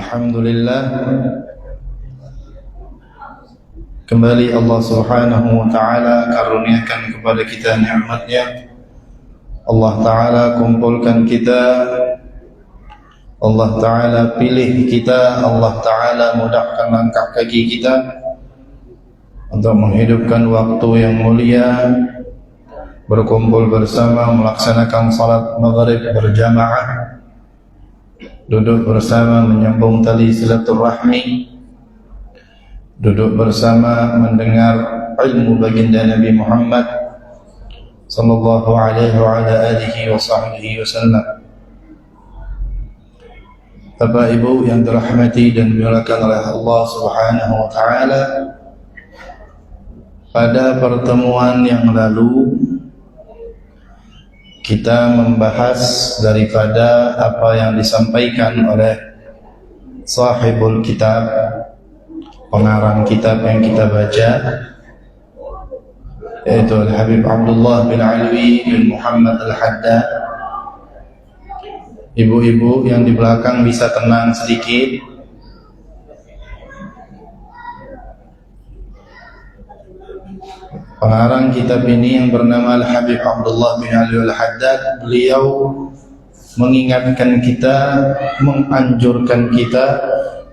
Alhamdulillah, kembali Allah Subhanahu wa ta'ala karuniakan kepada kita nikmatnya. Allah ta'ala kumpulkan kita, Allah ta'ala pilih kita, Allah ta'ala mudahkan langkah kaki kita untuk menghidupkan waktu yang mulia, berkumpul bersama melaksanakan salat maghrib berjamaah, duduk bersama menyambung tali silaturahmi, duduk bersama mendengar ilmu baginda Nabi Muhammad sallallahu alaihi wa ala alihi wa sahbihi wasallam. Bapak Ibu yang dirahmati dan dimuliakan oleh Allah Subhanahu wa taala, pada pertemuan yang lalu kita membahas daripada apa yang disampaikan oleh sahibul kitab, pengarang kitab yang kita baca, yaitu Al-Habib Abdullah bin Alwi bin Muhammad Al-Haddad. Ibu-ibu yang di belakang bisa tenang sedikit. Pengarang kitab ini yang bernama Al-Habib Abdullah bin Alwi Al-Haddad, beliau mengingatkan kita, menganjurkan kita,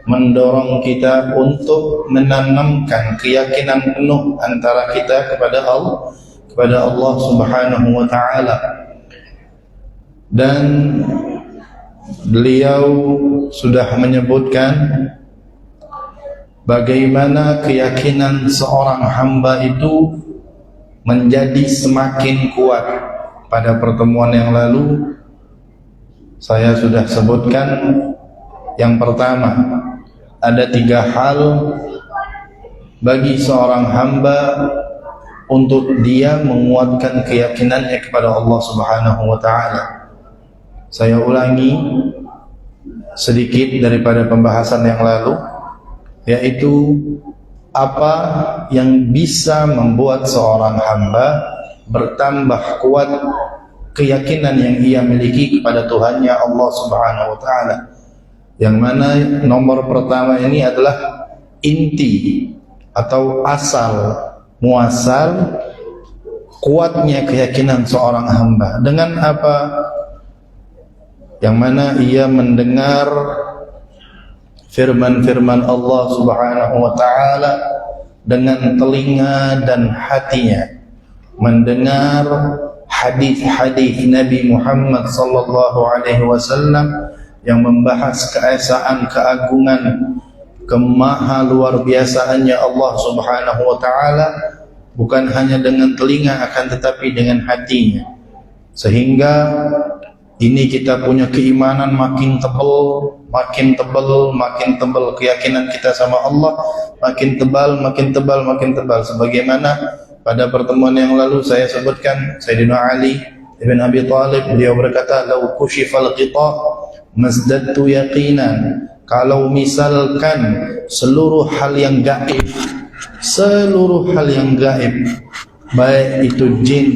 mendorong kita untuk menanamkan keyakinan penuh antara kita kepada Allah Subhanahu wa taala. Dan beliau sudah menyebutkan bagaimana keyakinan seorang hamba itu menjadi semakin kuat. Pada pertemuan yang lalu saya sudah sebutkan, yang pertama, ada 3 hal bagi seorang hamba untuk dia menguatkan keyakinannya kepada Allah Subhanahu wa taala. Saya ulangi sedikit daripada pembahasan yang lalu, yaitu apa yang bisa membuat seorang hamba bertambah kuat keyakinan yang ia miliki kepada Tuhannya Allah Subhanahu wa taala. Yang mana nomor pertama ini adalah inti atau asal muasal kuatnya keyakinan seorang hamba. Dengan apa? Yang mana ia mendengar firman-firman Allah Subhanahu wa taala dengan telinga dan hatinya, mendengar hadis-hadis Nabi Muhammad sallallahu alaihi wasallam yang membahas keesaan, keagungan, kemaha luar biasaannya Allah Subhanahu wa taala, bukan hanya dengan telinga akan tetapi dengan hatinya. Sehingga ini kita punya keimanan makin tebal, makin tebal keyakinan kita sama Allah, makin tebal. Sebagaimana pada pertemuan yang lalu saya sebutkan, Sayyidina Ali ibn Abi Thalib, beliau berkata, "Lau kushifal ghita mazdadtu yaqinan." Kalau misalkan seluruh hal yang gaib, baik itu jin,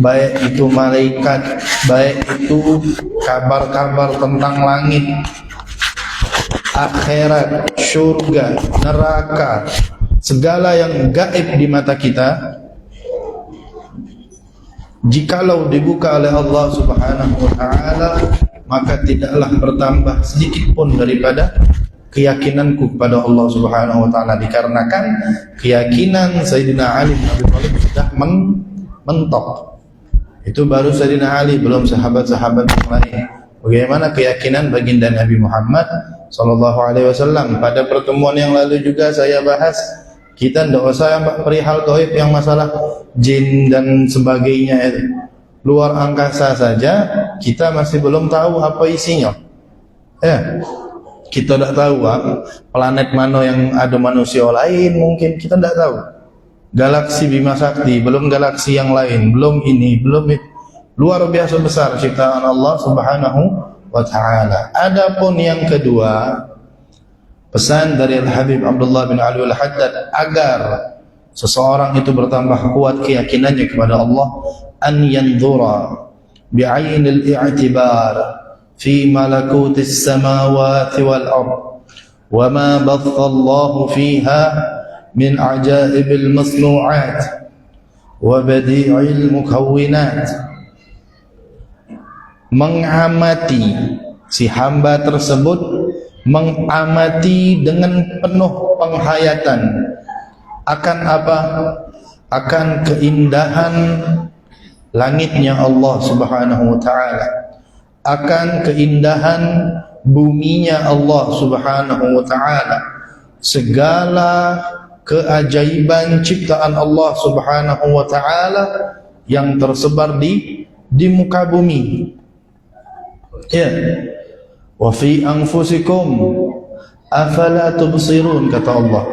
baik itu malaikat, baik itu kabar-kabar tentang langit, akhirat, surga, neraka, segala yang gaib di mata kita, jikalau dibuka oleh Allah Subhanahu wa taala, maka tidaklah bertambah sedikit pun daripada keyakinanku kepada Allah Subhanahu wa taala, dikarenakan keyakinan Sayyidina Ali bin Abi Thalib sudah mentok. Itu baru Sayyidina Ali, belum sahabat-sahabat yang lain. Bagaimana keyakinan baginda Nabi Muhammad sallallahu alaihi wasallam? Pada pertemuan yang lalu juga saya bahas, kita tidak usah perihal gaib yang masalah jin dan sebagainya itu. Luar angkasa saja kita masih belum tahu apa isinya. Kita tidak tahu planet mana yang ada manusia lain, mungkin kita tidak tahu. Galaksi Bima Sakti, belum galaksi yang lain, belum ini, belum itu. Luar biasa besar ciptaan Allah Subhanahu wa taala. Adapun yang kedua, pesan dari Al-Habib Abdullah bin Alwi Al-Haddad agar seseorang itu bertambah kuat keyakinannya kepada Allah, an yanzura bi'ainil i'tibar fi malakutis samawati wal ard wa ma bathallahu fiha min ajaibil masnu'at wa badi'il mukawwinat. Mengamati, si hamba tersebut mengamati dengan penuh penghayatan akan apa? Akan keindahan langitnya Allah Subhanahu wa ta'ala, akan keindahan buminya Allah Subhanahu wa ta'ala, segala keajaiban ciptaan Allah Subhanahu wa ta'ala yang tersebar di muka bumi. Ya. Wa fi anfusikum afala tubsirun, kata Allah.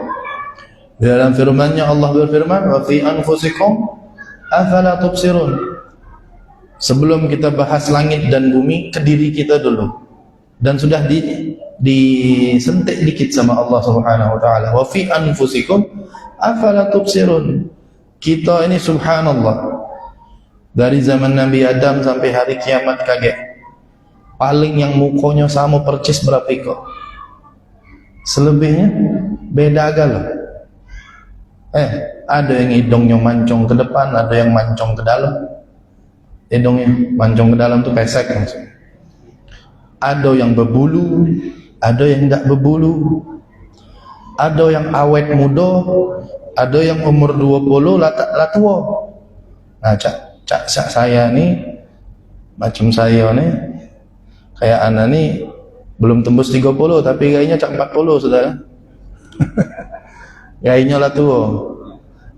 Dalam firman-Nya Allah berfirman, wa fi anfusikum afala tubsirun. Sebelum kita bahas langit dan bumi, ke diri kita dulu. Dan sudah disentik dikit sama Allah Subhanahu wa ta'ala. Wa fi anfusikum afala tubsirun. Kita ini subhanallah, dari zaman Nabi Adam sampai hari kiamat kaget. Paling yang mukanya sama percis berapa kok. Selebihnya beda agak. Ada yang hidungnya mancung ke depan, ada yang mancung ke dalam. Hidungnya mancung ke dalam tuh pesek langsung. Ada yang berbulu, ada yang tidak berbulu. Ada yang awet muda, ada yang umur 20 lah tua. Nah, cak saya nih, macam saya nih, kayak anak nih belum tembus 30 tapi gayanya cak 40 sudah. Gayanya lah tua,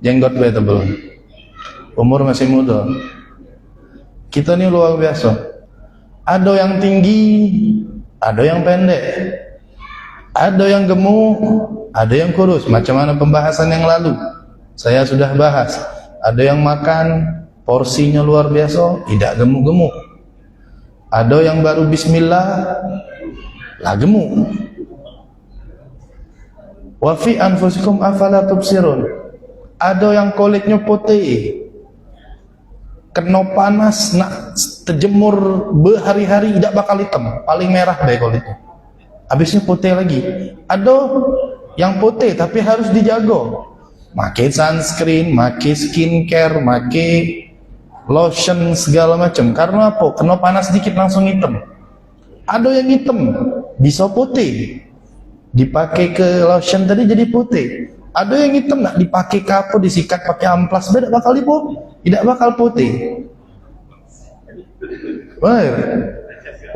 jenggot be tebel, umur masih muda. Kita nih luar biasa. Ada yang tinggi, ada yang pendek, ada yang gemuk, ada yang kurus. Macam mana pembahasan yang lalu saya sudah bahas. Ada yang makan porsinya luar biasa, tidak gemuk-gemuk. Ada yang baru bismillah lah gemuk. Wa fi anfusikum afala tubsirun. Ada yang kulitnya putih, kena panas nak terjemur berhari-hari tidak bakal hitam, paling merah deh kulitnya, habisnya putih lagi. Ada yang putih tapi harus dijaga, pakai sunscreen, pakai skincare, pakai lotion segala macam. Karena apa? Kena panas sedikit langsung hitam. Ada yang hitam bisa putih, dipakai ke lotion tadi jadi putih. Ada yang hitam nak dipakai ke apa, disikat pakai amplas, tidak bakal tidak bakal putih.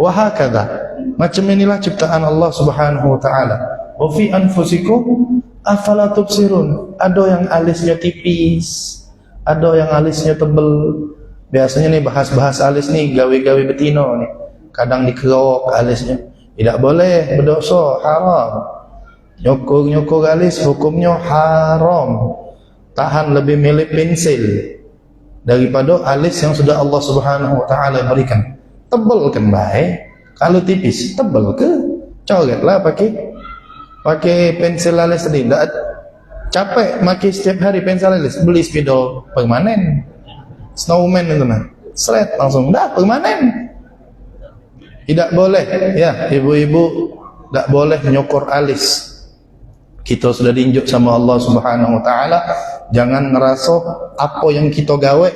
Wahakadha. Macam inilah ciptaan Allah Subhanahu wa ta'ala. Wa fi anfusikum afala tubsirun. Ada yang alisnya tipis, ada yang alisnya tebel. Biasanya nih bahas-bahas alis nih gawe-gawe betino nih, kadang dikerok alisnya. Tidak boleh, berdosa, haram. Nyukur alis hukumnya haram. Tahan lebih milih pensil daripada alis yang sudah Allah Subhanahu wa ta'ala berikan. Tebal kan baik, kalau tipis tebal ke coretlah pakai pensil alis tadi. Tidak capek pakai setiap hari pensil alis, beli spidol permanen, snowman itu nah, seret langsung dah permanen. Tidak boleh ya ibu-ibu, tidak boleh nyukur alis. Kita sudah diinjuk sama Allah Subhanahu wa ta'ala, jangan ngerasa apa yang kita gawe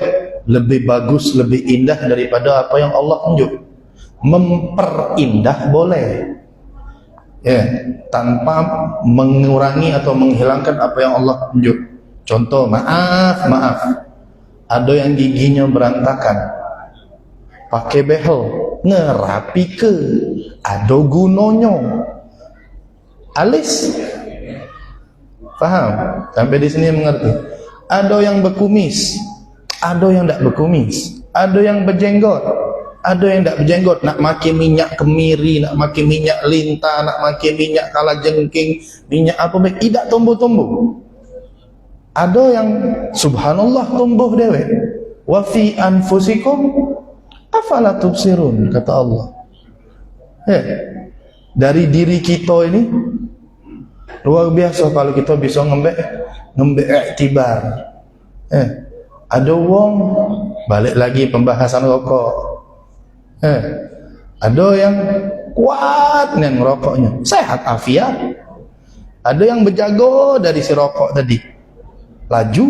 lebih bagus, lebih indah daripada apa yang Allah tunjuk. Memperindah boleh ya, tanpa mengurangi atau menghilangkan apa yang Allah tunjuk. Contoh, maaf ada yang giginya berantakan, pakai behel ngerapi ke, ada gunanya alis. Paham? Sampai di sini mengerti. Ada yang berkumis, ada yang tidak berkumis, ada yang berjenggot, ada yang tidak berjenggot. Nak makai minyak kemiri, nak makai minyak lintah, nak makai minyak kalajengking, minyak apa baik, tidak tumbuh-tumbuh. Ada yang subhanallah tumbuh dewe. Wa fi anfusikum afala tubsirun, kata Allah. Dari diri kita ini luar biasa kalau kita bisa ngembe iktibar. Ada wong balik lagi pembahasan rokok. Ada yang kuat nih ngerokoknya, sehat afiat, Ada yang berjago dari si rokok tadi, laju,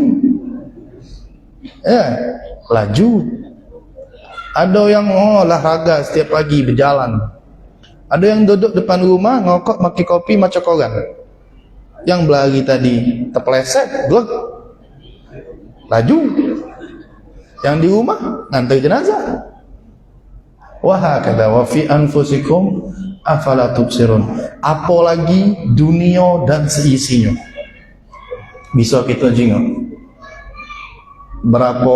laju. Ada yang olahraga setiap pagi berjalan. Ada yang duduk depan rumah ngokok maki kopi macam koran. Yang berlari tadi terpeleset, glek, laju. Yang di rumah ngantar jenazah. Wahakadha wa fi anfusikum afala tubsirun. Apalagi dunia dan seisinya. Bisa kita jingok berapa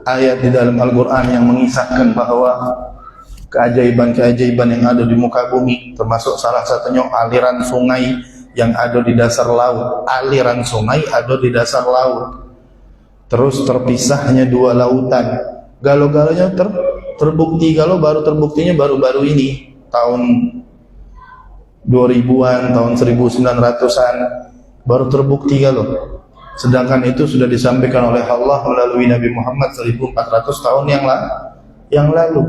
ayat di dalam Al-Quran yang mengisahkan bahwa keajaiban-keajaiban yang ada di muka bumi, termasuk salah satunya aliran sungai yang ada di dasar laut. Aliran sungai ada di dasar laut, terus terpisahnya dua lautan. Galau-galaunya terbukti. Kalau baru terbuktinya baru-baru ini, tahun 2000-an, tahun 1900-an baru terbukti kalau. Sedangkan itu sudah disampaikan oleh Allah melalui Nabi Muhammad 1400 tahun yang lalu.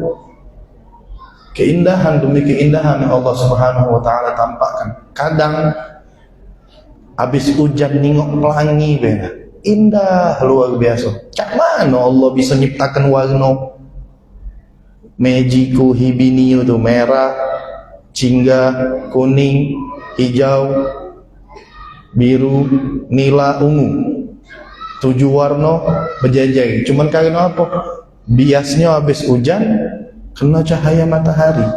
Keindahan demi keindahan yang Allah Subhanahu wa taala tampakkan. Kadang habis hujan ningok pelangi benar. Indah luar biasa. Cak mana Allah bisa nyiptakan warna magiku hibiniu tu, merah, jingga, kuning, hijau, biru, nila, ungu. 7 warna berjajai. Cuman karena apa? Biasnya habis hujan kena cahaya matahari.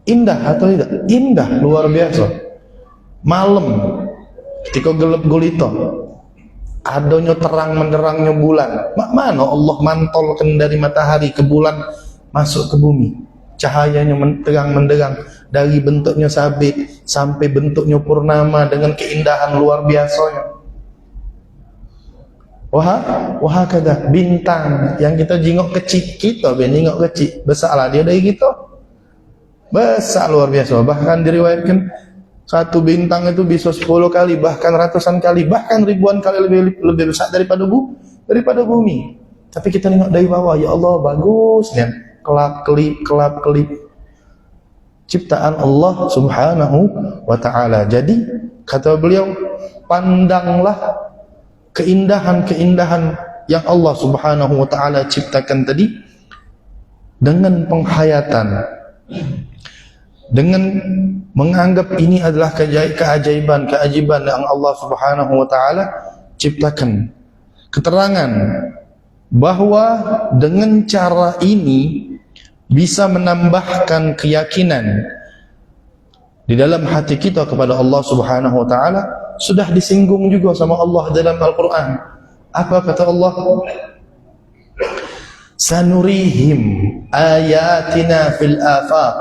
Indah atau tidak? Indah luar biasa. Malam ketika gelap gulita, adanya terang menderangnya bulan. Mana Allah mantolkan dari matahari ke bulan masuk ke bumi. Cahayanya terang menderang dari bentuknya sabit sampai bentuknya purnama dengan keindahan luar biasanya. Wah kada bintang yang kita jingok kecil, kita jingok kecil, besarlah dia dari kita, besar luar biasa. Bahkan diriwayatkan satu bintang itu bisa 10 kali, bahkan ratusan kali, bahkan ribuan kali lebih besar daripada bumi. Tapi kita tengok dari bawah, ya Allah bagus kan, kelap kelip ciptaan Allah Subhanahu wa ta'ala. Jadi kata beliau, pandanglah keindahan-keindahan yang Allah Subhanahu wa ta'ala ciptakan tadi dengan penghayatan, dengan menganggap ini adalah keajaiban yang Allah Subhanahu wa ta'ala ciptakan. Keterangan bahwa dengan cara ini bisa menambahkan keyakinan di dalam hati kita kepada Allah Subhanahu wa ta'ala. Sudah disinggung juga sama Allah dalam Al-Quran. Apa kata Allah? Sanurihim ayatina fil afaq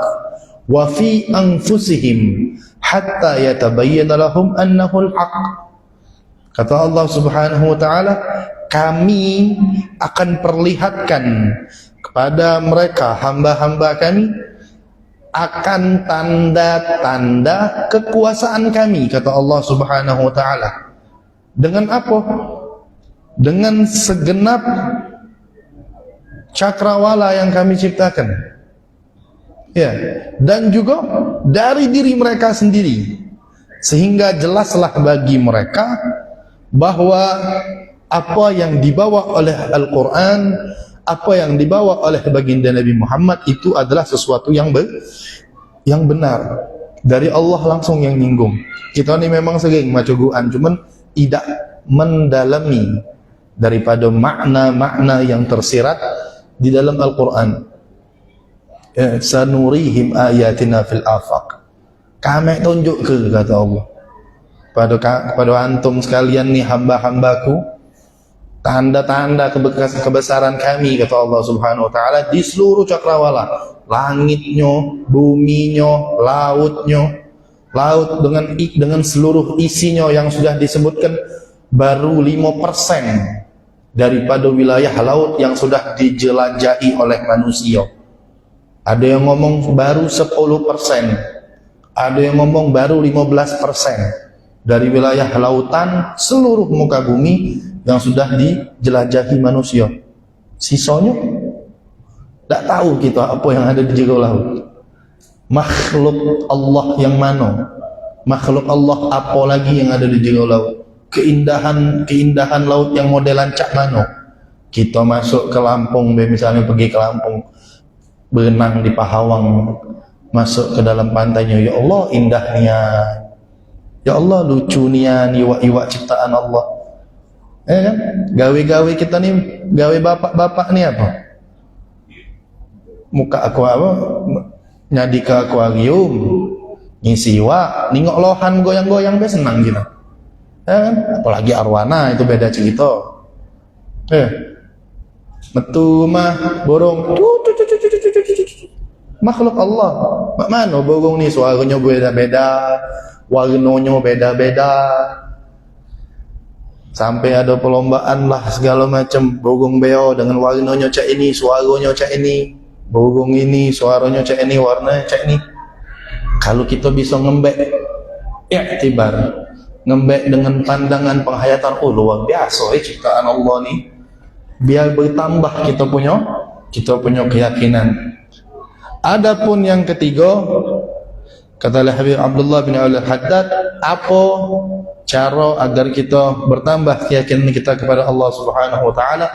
wa fi anfusihim hatta yatabayyana lahum annahu al-haq. Kata Allah Subhanahu wa ta'ala, kami akan perlihatkan kepada mereka, hamba-hamba kami, akan tanda-tanda kekuasaan kami, kata Allah Subhanahu wa ta'ala. Dengan apa? Dengan segenap cakrawala yang kami ciptakan, ya, dan juga dari diri mereka sendiri, sehingga jelaslah bagi mereka bahwa apa yang dibawa oleh Al-Quran, apa yang dibawa oleh baginda Nabi Muhammad itu adalah sesuatu yang benar dari Allah langsung yang nyinggung. Kita ni memang sering macuguan, cuman tidak mendalami daripada makna-makna yang tersirat di dalam Al-Quran. Sanurihim ayatina fil afaq. Kami tunjuk ke, kata Allah, kepada antum sekalian ni hamba-hambaku, tanda-tanda kebesaran kami, kata Allah Subhanahu wa ta'ala, di seluruh cakrawala, langitnya, buminya, lautnya, laut dengan seluruh isinya yang sudah disebutkan, baru 5% daripada wilayah laut yang sudah dijelajahi oleh manusia. Ada yang ngomong baru 10%, ada yang ngomong baru 15% dari wilayah lautan seluruh muka bumi yang sudah dijelajahi manusia. Sisanya tak tahu kita apa yang ada di jero laut. Makhluk Allah yang mana makhluk Allah apa lagi yang ada di jero laut? Keindahan laut yang modelan cak mano. Kita masuk ke Lampung, misalnya pergi ke Lampung, berenang di Pahawang, masuk ke dalam pantainya, ya Allah indahnya, ya Allah lucu nian, iwak-iwak ciptaan Allah. Kan? Gawe-gawe kita nih, gawe bapak-bapak nih apa? Muka aku apa? Nyadi ke akuarium, ngisi iwak, nengok lohan goyang-goyang be senang gitu. Kan? Apalagi arwana itu beda cerita. Metu mah borong makhluk Allah. Mak mana borong ni suaranya beda-beda, warnanya beda-beda. Sampai ada perlombaan lah segala macam, borong beo dengan warnanya cak ini, suaranya cak ini. Borong ini suaranya cak ini, warnanya cak ini. Kalau kita bisa ngembek iktibar, ngembek dengan pandangan penghayatan, oh luar biasa ciptaan Allah ni. Biar bertambah kita punya keyakinan. Adapun yang ketiga, kata Habib Abdullah bin Al-Haddad, apa cara agar kita bertambah keyakinan kita kepada Allah Subhanahu wa taala?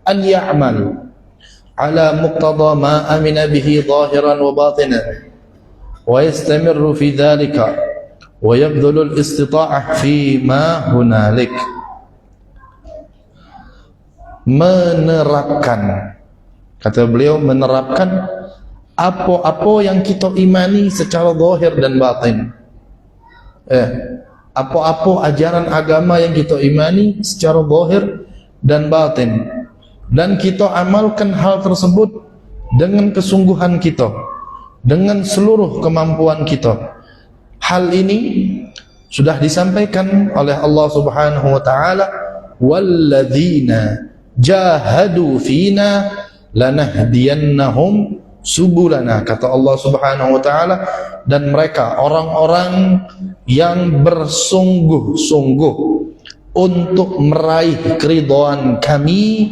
An ya'mal ala muqtada ma amina bihi zahiran wa batinan wa yastamirru fi dhalika wa yabdhulu al-istita'ah fi ma hunalik. Menerapkan, kata beliau, menerapkan apa-apa yang kita imani secara zahir dan batin. Apa-apa ajaran agama yang kita imani secara zahir dan batin, dan kita amalkan hal tersebut dengan kesungguhan kita, dengan seluruh kemampuan kita. Hal ini sudah disampaikan oleh Allah Subhanahu wa taala, walladzina jahadu fina lanahdiyannahum subulana, kata Allah Subhanahu wa taala, dan mereka orang-orang yang bersungguh-sungguh untuk meraih keridhaan kami,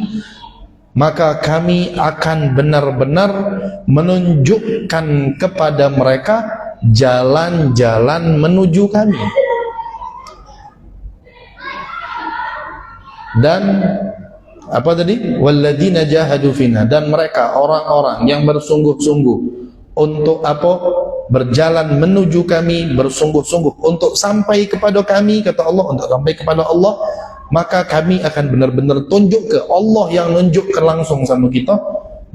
maka kami akan benar-benar menunjukkan kepada mereka jalan-jalan menuju kami. Dan apa tadi? Walladzina jahadu fina, dan mereka orang-orang yang bersungguh-sungguh untuk apa? Berjalan menuju kami, bersungguh-sungguh untuk sampai kepada kami, kata Allah, untuk sampai kepada Allah, maka kami akan benar-benar tunjuk ke Allah yang nunjukkan langsung sama kita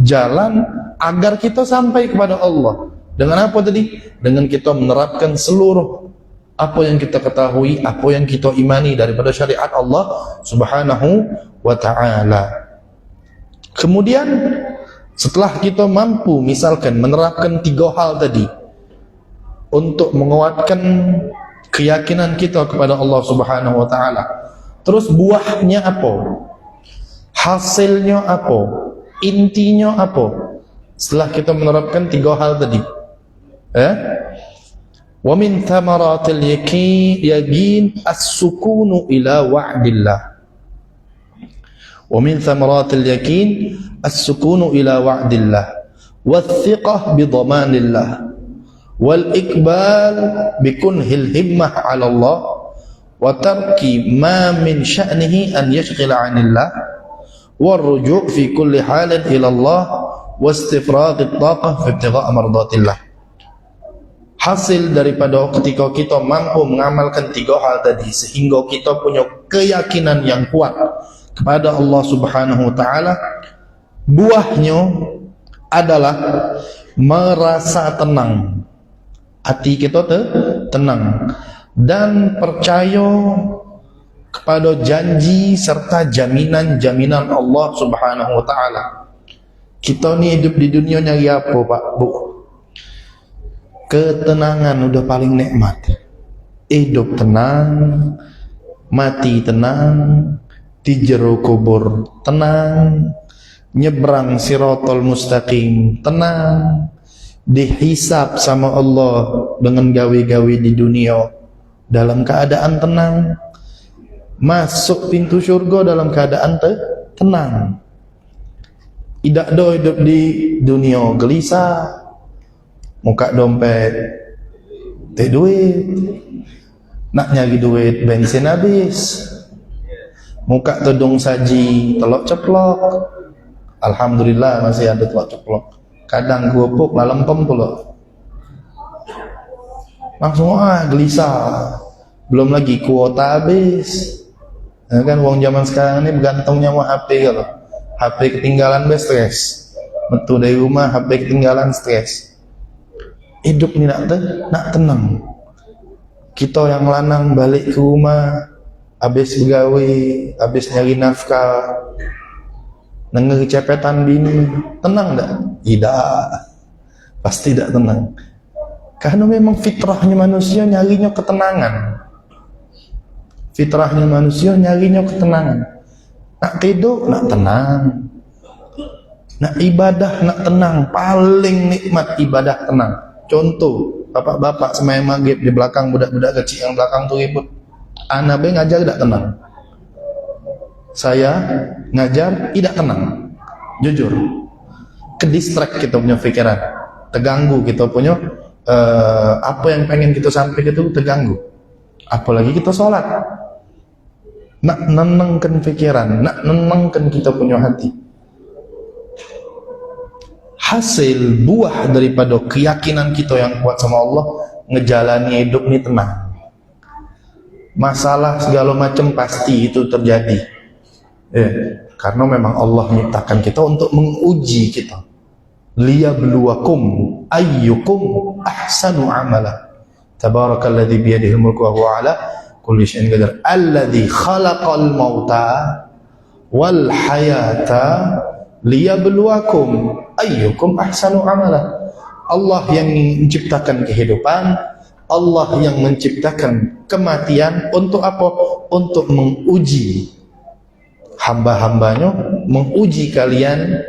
jalan agar kita sampai kepada Allah. Dengan apa tadi? Dengan kita menerapkan seluruh apa yang kita ketahui, apa yang kita imani daripada syariat Allah Subhanahu wa ta'ala. Kemudian setelah kita mampu misalkan menerapkan 3 hal tadi untuk menguatkan keyakinan kita kepada Allah Subhanahu wa ta'ala, terus buahnya apa? Hasilnya apa? Intinya apa? Setelah kita menerapkan 3 hal tadi, wa min thamaratil yaqin as-sukunu ila wa'dillah. Wa min thamaratil yaqin as-sukunu ila wa'dillah wath-thiqah bi dhamanillah wal iqbal bi kunhil himmah 'ala Allah wa tarki ma min sya'nihi an yashghila 'anillah war ruju' fi kulli halin ila Allah wa istifragh at-taqah fi ibtigha' mardatillah. Hasil daripada ketika kita mampu mengamalkan 3 hal tadi sehingga kita punya keyakinan yang kuat kepada Allah Subhanahu wa ta'ala, buahnya adalah merasa tenang, hati kita tenang dan percaya kepada janji serta jaminan-jaminan Allah Subhanahu wa ta'ala. Kita ni hidup di dunia nyari apa, Pak, Bu? Ketenangan udah paling nikmat. Hidup tenang, mati tenang, di jero kubur tenang, nyebrang siratal mustaqim tenang, dihisab sama Allah dengan gawe-gawe di dunia dalam keadaan tenang, masuk pintu syurga dalam keadaan tenang. Tidak ada hidup di dunia gelisah, muka dompet tak duit, nak nyari duit bensin habis, muka tudung saji telok ceplok. Alhamdulillah masih ada telok ceplok, kadang kerupuk lah lempem pula, langsung gelisah. Belum lagi kuota habis ya kan. Wong zaman sekarang ini bergantungnya sama HP. Kalau HP ketinggalan stres, metu dari rumah HP ketinggalan stres. Hidup ni nak tenang. Kita yang lanang balik ke rumah habis begawe, habis nyari nafkah, denger cepetan bini, tenang tak? Tidak, pasti tak tenang. Karena memang fitrahnya manusia nyarinya ketenangan. Fitrahnya manusia nyarinya ketenangan. Nak tidur, nak tenang. Nak ibadah, nak tenang. Paling nikmat ibadah tenang. Contoh, bapak-bapak sembahyang maghrib di belakang budak-budak kecil yang belakang tu ribut. Anak be ngajar tidak tenang. Saya ngajar tidak tenang. Jujur. Kedistract kita punya pikiran. Terganggu kita punya apa yang pengen kita sampaikan itu terganggu. Apalagi kita sholat. Nak nenangkan pikiran, nak nenangkan kita punya hati. Hasil buah daripada keyakinan kita yang kuat sama Allah, ngejalani hidup ini tenang. Masalah segala macam pasti itu terjadi. Karena memang Allah menciptakan kita untuk menguji kita. Liyabluwakum ayyukum ahsanu amala. Tabarakalladzi biyadihi mulku wa huwa ala kulli syai'in qadir. Alladzi khalaqal mauta wal hayata liyabluwakum ayyukum ahsanu amala. Allah yang menciptakan kehidupan, Allah yang menciptakan kematian untuk apa? Untuk menguji hamba-hambanya, menguji kalian.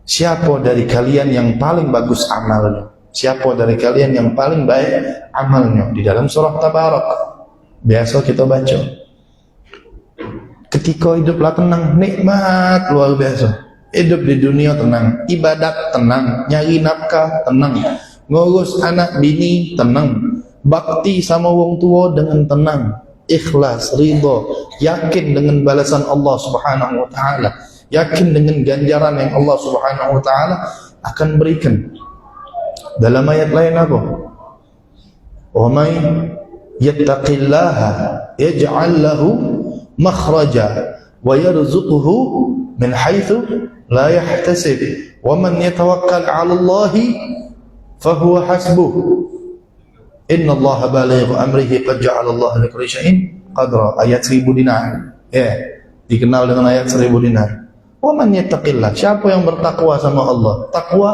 Siapa dari kalian yang paling bagus amalnya? Siapa dari kalian yang paling baik amalnya? Di dalam surah Tabarak biasa kita baca. Ketika hiduplah tenang, nikmat luar biasa. Hidup di dunia tenang, ibadat tenang, nyari nafkah tenang, ngurus anak bini tenang, bakti sama wong tua dengan tenang, ikhlas, ridha, yakin dengan balasan Allah Subhanahu wa taala, yakin dengan ganjaran yang Allah Subhanahu wa taala akan berikan. Dalam ayat lain apa? Wa may yattaqillaha yaj'al lahu makhraja wa yarzuquhu min haitsu la yahtasib wa man yatawakkal 'ala Allahi fa huwa hasbuh inna Allaha balighu amrihi qad ja'ala Allah li kulli syai'in qadra. Ayat 1000 dinar. Dikenal dengan ayat 1000 dinar. Wa man yattaqillah, siapa yang bertakwa sama Allah. Takwa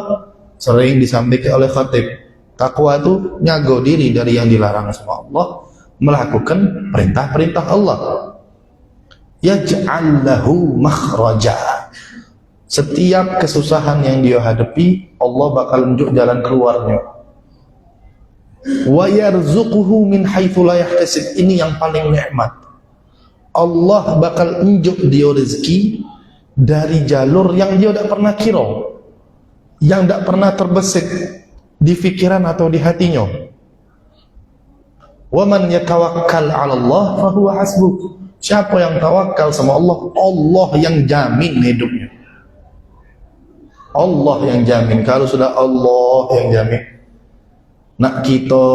sering disampaikan oleh khatib. Takwa itu nyago diri dari yang dilarang sama Allah, melakukan perintah-perintah Allah. Yaj'al lahu makhraja. Setiap kesusahan yang dia hadapi, Allah bakal unjuk jalan keluarnya. Wa yarzuquhu min haitsu la yahtasib. Ini yang paling nikmat. Allah bakal unjuk dia rezeki dari jalur yang dia tidak pernah kira, yang tidak pernah terbesit di pikiran atau di hatinya. Wa man yatawakkal 'ala Allah fa huwa hasbuh. Siapa yang tawakal sama Allah, Allah yang jamin hidupnya. Allah yang jamin. Kalau sudah Allah yang jamin, nak kita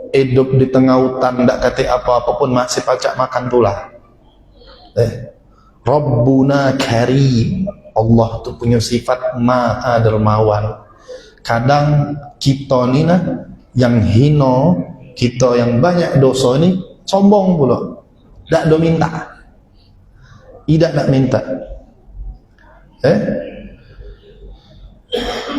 hidup di tengah hutan tak kata apa-apa pun masih pacak makan pula. Rabbuna Karim. Allah tu punya sifat Maha Dermawan. Kadang kita ni yang hina, kita yang banyak dosa ni sombong pula. Tak do minta. Tidak nak minta.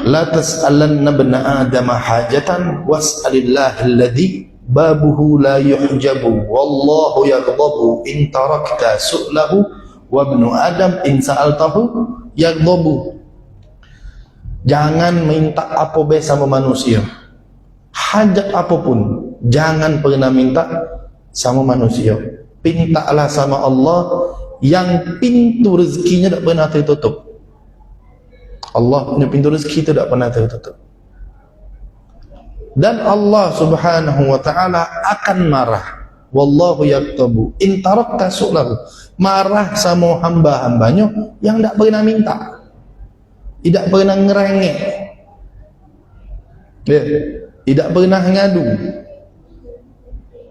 La tas'alanna ibna Adam hajatan was'alillah alladhi babuhu la yuhjabu wallahu yaghdabu in tarakta su'lahu wa ibnu Adam in sa'altahu yaghdabu. Jangan minta apa be sama manusia. Hajat apapun jangan pernah minta sama manusia. Mintalah sama Allah yang pintu rezekinya tak pernah tertutup. Allah punya pintu rezeki itu tak pernah tertutup. Dan Allah Subhanahu wa ta'ala akan marah. wallahu yaktubu in tarakta su'lahu. Marah sama hamba-hambanya yang tidak pernah minta, tidak pernah ngerengek, ya, tidak pernah ngadu,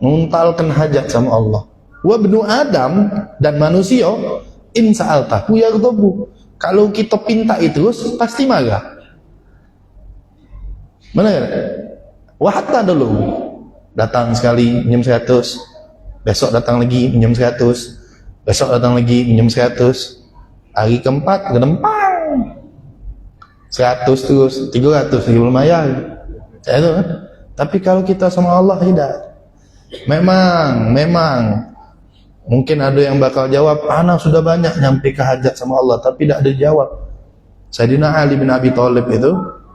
nguntalkan hajat sama Allah. Wa ibnu Adam, dan manusia, in sa'altahu yaktubu. Kalau kita pinta itu pasti marah. Mana ya? Wahata dulu datang sekali minjem 100, besok datang lagi minjem 100, besok datang lagi minjem 100, hari keempat gedempang 100 terus 300 lumayan. Itu kan? Tapi kalau kita sama Allah tidak. Memang mungkin ada yang bakal jawab, ana sudah banyak nyampe ke hajat sama Allah, tapi tidak ada jawab. Sayyidina Ali bin Abi Thalib itu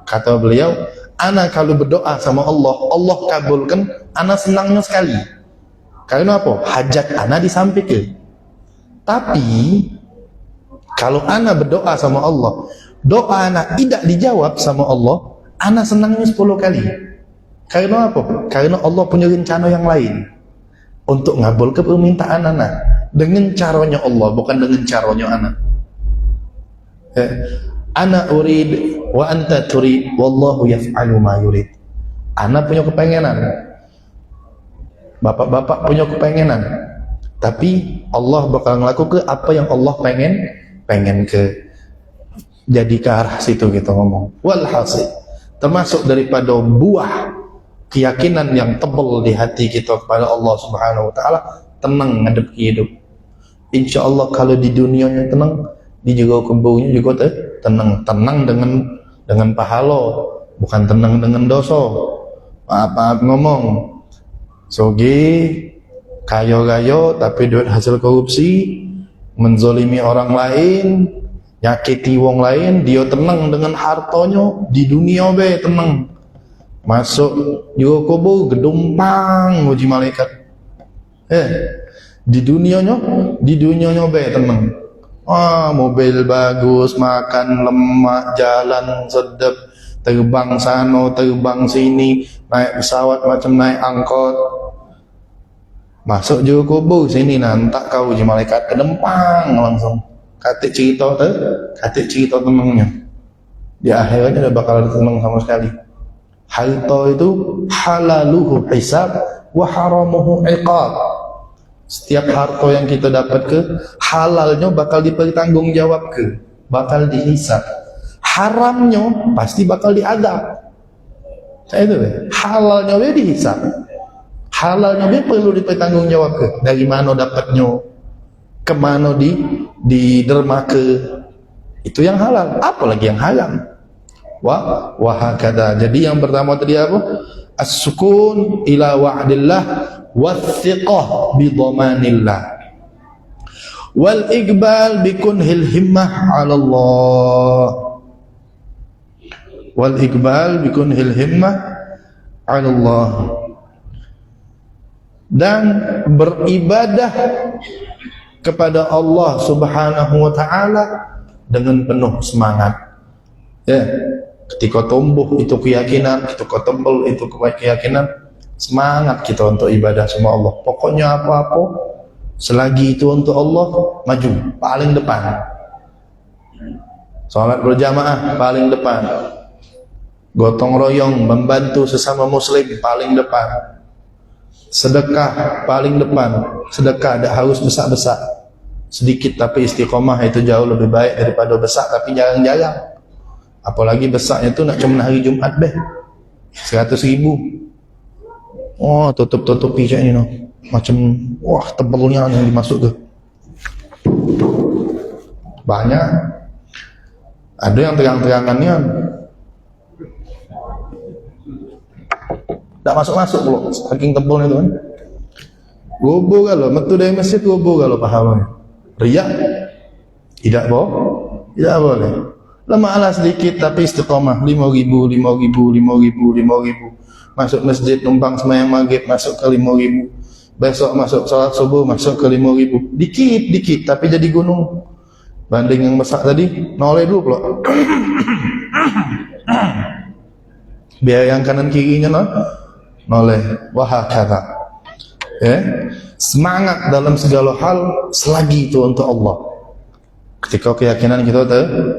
kata beliau, ana kalau berdoa sama Allah, Allah kabulkan, ana senangnya sekali. Karena apa? Hajat ana disampaikan. Tapi kalau ana berdoa sama Allah, doa ana tidak dijawab sama Allah, ana senangnya 10 kali. Karena apa? Karena Allah punya rencana yang lain untuk ngabul ke permintaan ana dengan caranya Allah, bukan dengan caranya ana. Ana urid wa anta turid wallahu yaf'alu ma yurid. Ana punya kepengenan, bapak-bapak punya kepengenan, tapi Allah bakal ngelakukan apa yang Allah pengen ke. Jadi ke arah situ kita ngomong. Walhasil, termasuk daripada buah keyakinan yang tebal di hati kita kepada Allah Subhanahu wa taala, tenang ngadep hidup. Insyaallah kalau di dunianya tenang, di juga kuburnya juga tenang dengan pahala, bukan tenang dengan dosa. Maaf ngomong, soge kayo tapi duit hasil korupsi, menzolimi orang lain, nyakiti wong lain, dia tenang dengan hartanya di dunia be tenang. Masuk juga kubur gedumpang uji malaikat. Di dunianya be tenang. Mobil bagus, makan lemak, jalan sedap, terbang sana, terbang sini, naik pesawat macam naik angkot. Masuk juga kubur sini nantak kau uji malaikat kedempang langsung. Katik cerita tenangnya. Di akhirnya udah bakal tenang sama sekali. Harta itu halaluhu hisab wa haramuhu iqab. Setiap harta yang kita dapat ke halalnya bakal dipertanggung jawab ke, bakal dihisab. Haramnya pasti bakal diadab. Saya itu halalnya be dihisab. Halalnya be perlu dipertanggung jawab ke. Dari mana dapatnya? Kemana di dermake? Itu yang halal. Apalagi yang haram. Wahakada. Jadi yang pertama tadi apa? As-sukun ila wa'dillah wathiqah bidhamanillah wal iqbal bikunhil himmah 'ala Allah, wal iqbal bikunhil himmah 'ala Allah, dan beribadah kepada Allah Subhanahu wa taala dengan penuh semangat. Ya, ketika tumbuh itu keyakinan, ketika tebal itu keyakinan, semangat kita untuk ibadah sama Allah. Pokoknya apa-apa selagi itu untuk Allah, maju paling depan. Salat berjamaah paling depan. Gotong royong membantu sesama muslim paling depan. Sedekah paling depan. Sedekah tidak harus besar-besar, sedikit tapi istiqomah itu jauh lebih baik daripada besar tapi jarang-jarang. Apalagi besarnya itu nak cuma hari Jumat beh 100.000. Oh, tutup-tutupi macam ni no. Macam wah tebalnya yang dimasuk ke. Banyak. Ada yang terang-terangannya tak masuk-masuk pula saking tebalnya tu kan. Gubur kalau metu dari masjid, gubur kalau pahamnya. Riak tidak boleh. Lemahlah sedikit tapi istiqamah. 5.000. Masuk masjid numpang sembahyang maghrib masuk ke 5.000. Besok masuk salat subuh masuk ke 5.000. Dikit tapi jadi gunung. Banding yang besar tadi noleh dulu pula. Biar yang kanan kirinya noleh. Wahakata. Semangat dalam segala hal selagi itu untuk Allah. Ketika keyakinan kita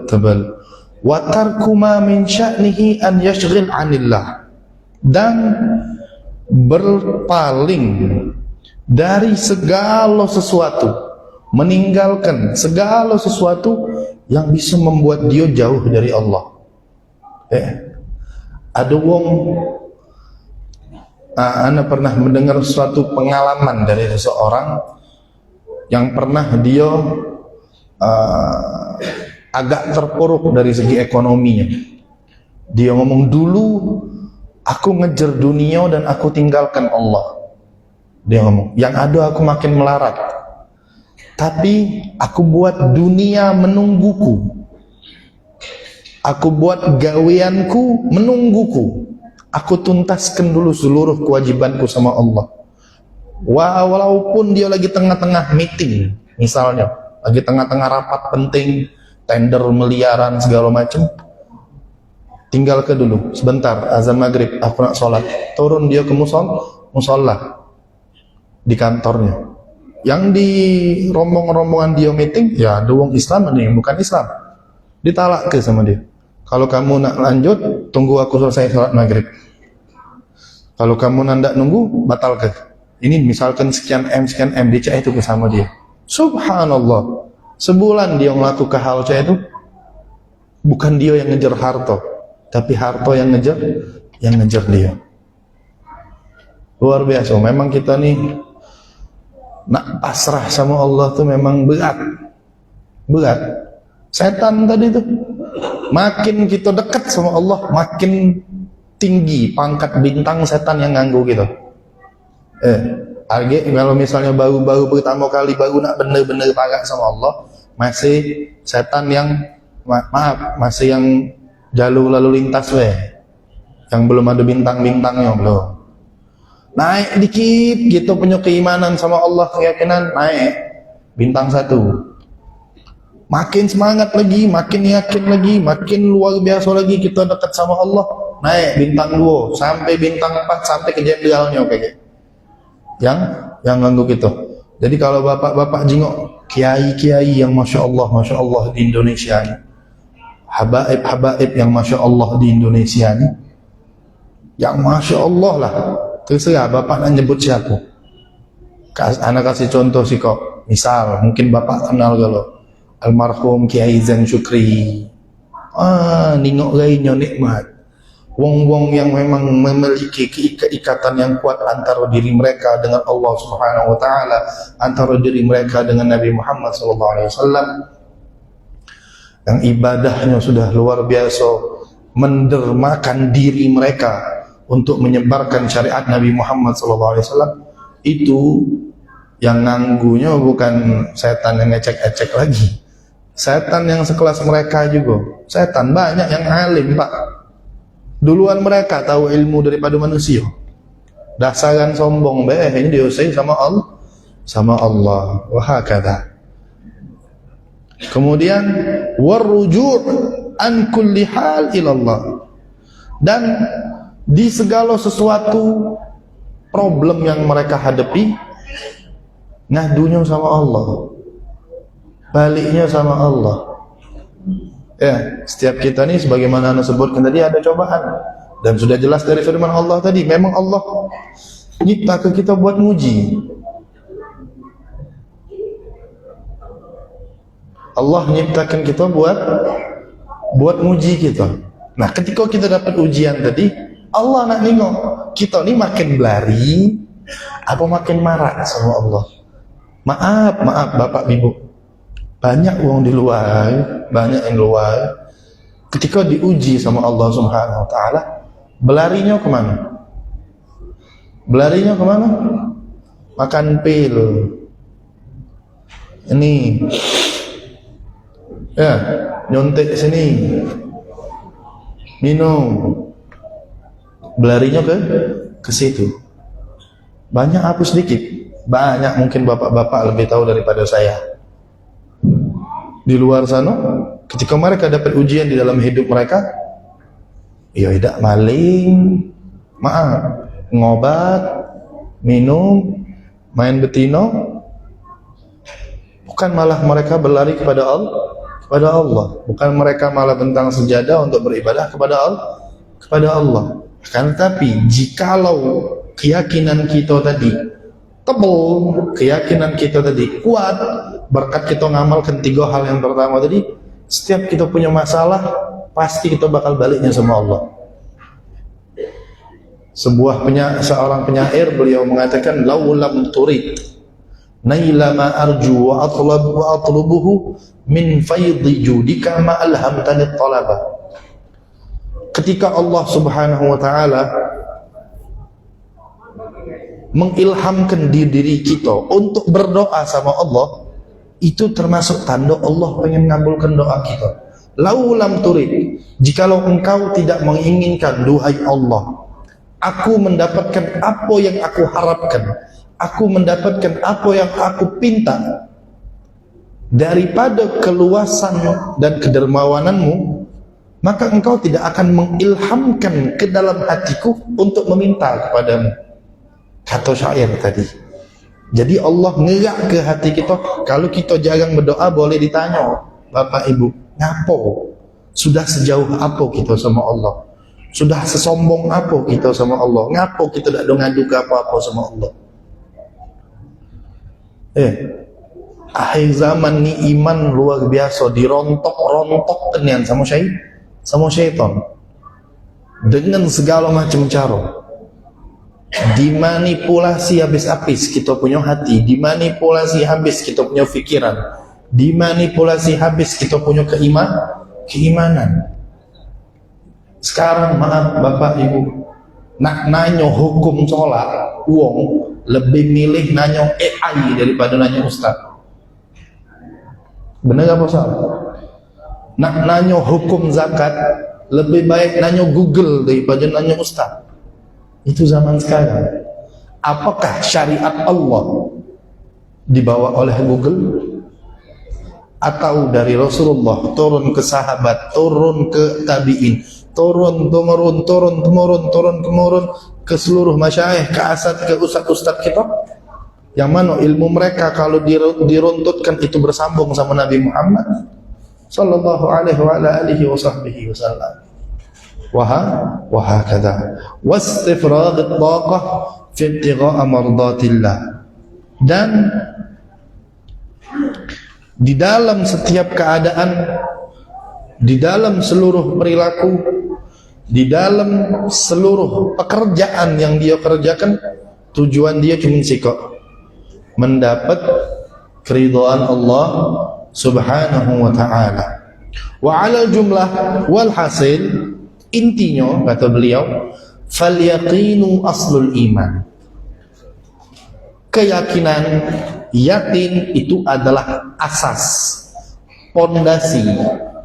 tebal. Wa tarku ma min sya'nihi an yashghil 'anillah. Dan berpaling dari segala sesuatu, meninggalkan segala sesuatu yang bisa membuat dia jauh dari Allah. Ada wong, ana pernah mendengar suatu pengalaman dari seseorang yang pernah dia agak terpuruk dari segi ekonominya. Dia ngomong, dulu aku ngejar dunia dan aku tinggalkan Allah. Dia ngomong, yang ada aku makin melarat, tapi aku buat dunia menungguku, aku buat gaweanku menungguku, aku tuntaskan dulu seluruh kewajibanku sama Allah. Walaupun dia lagi tengah-tengah meeting, misalnya lagi tengah-tengah rapat penting, tender miliaran segala macam, tinggal ke dulu sebentar, azan maghrib aku nak sholat, turun dia ke musola di kantornya. Yang di rombongan dia meeting, ya ada wong Islam nih, bukan Islam, ditalak ke sama dia. Kalau kamu nak lanjut, tunggu aku selesai sholat maghrib. Kalau kamu nandak nunggu, batal ke. Ini misalkan sekian M, dia itu ke sama dia. Subhanallah, sebulan dia ngelakukan hal itu. Bukan dia yang ngejar harta, tapi harta yang ngejar dia. Luar biasa. Memang kita nih nak pasrah sama Allah tuh memang berat. Setan tadi tuh, makin kita dekat sama Allah, makin tinggi pangkat bintang setan yang ganggu kita. Kalau misalnya baru pertama kali baru nak bener-bener taat sama Allah, masih setan yang masih yang jalur lalu lintas yang belum ada bintang-bintangnya, belum naik dikit gitu punya keimanan sama Allah, keyakinan naik bintang 1, makin semangat lagi, makin yakin lagi, makin luar biasa lagi kita dekat sama Allah, naik bintang 2 sampai bintang 4 sampai ke jenderalnya kayak yang ganggu kita. Jadi kalau bapak-bapak jengok kiai-kiai yang masya Allah di Indonesia ini, habaib yang masya Allah di Indonesia ini, yang masya Allah lah, terserah bapak nak nyebut siapa. Anak kasih contoh sih kok, misal mungkin bapak kenal kalau almarhum Kiai Zain Syukri, ningok lainnya nikmat, wong-wong yang memang memiliki keikatan yang kuat antara diri mereka dengan Allah Subhanahu wa taala, antara diri mereka dengan Nabi Muhammad sallallahu alaihi wasallam, yang ibadahnya sudah luar biasa, mendermakan diri mereka untuk menyebarkan syariat Nabi Muhammad sallallahu alaihi wasallam. Itu yang nganggunya bukan setan yang ngecek-ecek lagi, setan yang sekelas mereka juga. Setan banyak yang alim pak, duluan mereka tahu ilmu daripada manusia. Dasaran sombong ini diusir sama Allah. Wahakadha. Kemudian waruju' an kulli hal ilallah, dan di segala sesuatu problem yang mereka hadapi, ngadunya sama Allah, baliknya sama Allah. Setiap kita nih sebagaimana Anda sebutkan tadi ada cobaan, dan sudah jelas dari firman Allah tadi, memang Allah nyipta ke kita buat nguji. Allah nyiptakan kita buat nguji kita. Nah, ketika kita dapat ujian tadi, Allah nak nengok kita nih makin belari apa makin marah sama Allah. Maaf bapak ibu, banyak uang di luar, banyak yang luar, ketika diuji sama Allah Subhanahu wa taala, belarinya kemana? Makan pil ini, nyontek sini, minum, belarinya ke situ. Banyak apa sedikit? Banyak, mungkin bapak-bapak lebih tahu daripada saya. Di luar sana, ketika mereka dapat ujian di dalam hidup mereka, ya tidak maling, ngobat, minum, main betino, bukan malah mereka berlari kepada Allah, bukan mereka malah bentang sejadah untuk beribadah kepada Allah. Akan tetapi jikalau keyakinan kita tadi tebal, keyakinan kita tadi kuat, berkat kita ngamalkan 3 hal yang pertama tadi, setiap kita punya masalah pasti kita bakal baliknya sama Allah. Seorang penyair, beliau mengatakan, laulam turid naila ma arju wa atlubuhu min faidhi judika ma alhamtani talaba. Ketika Allah Subhanahu wa ta'ala mengilhamkan diri kita untuk berdoa sama Allah, itu termasuk tanda Allah pengen ngabulkan doa kita. Laulam turid, jikalau engkau tidak menginginkan, duhai Allah, aku mendapatkan apa yang aku harapkan, aku mendapatkan apa yang aku pinta, daripada keluasan dan kedermawananmu, maka engkau tidak akan mengilhamkan ke dalam hatiku untuk meminta kepadamu. Kata syair tadi. Jadi Allah ngerak ke hati kita. Kalau kita jarang berdoa, boleh ditanya, Bapak Ibu, ngapo? Sudah sejauh apa kita sama Allah? Sudah sesombong apa kita sama Allah? Ngapo kita tak ada ngadu ke apa-apa sama Allah? Akhir zaman ni iman luar biasa dirontok-rontok tenian sama syaitan dengan segala macam cara. Dimanipulasi habis-habis kita punya hati, dimanipulasi habis kita punya fikiran, dimanipulasi habis kita punya keimanan. Sekarang maaf Bapak Ibu, nak nanya hukum sholat uang, lebih milih nanya AI daripada nanya ustaz. Benar apa salah? Nak nanya hukum zakat, lebih baik nanya Google daripada nanya ustaz. Itu zaman sekarang. Apakah syariat Allah dibawa oleh Google? Atau dari Rasulullah turun ke sahabat, turun ke tabi'in, turun temurun ke seluruh masyayikh, ke asad, ke ustaz-ustaz kita? Yang mana ilmu mereka kalau diruntutkan itu bersambung sama Nabi Muhammad sallallahu alaihi wasallam. وهكذا واستفراغ الطاقة في ابتغاء مرضات الله. Dan di dalam setiap keadaan, di dalam seluruh perilaku, di dalam seluruh pekerjaan yang dia kerjakan, tujuan dia cuma sikap mendapat keridhaan Allah Subhanahu wa ta'ala. Wa 'ala jumlah wal hasil, intinya kata beliau, fal yaqinu aslul iman. Keyakinan, yakin itu adalah asas, pondasi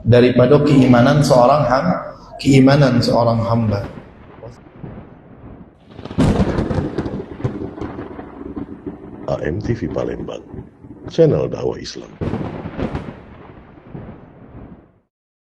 daripada keimanan seorang hamba. AMTV Palembang, channel dakwah Islam.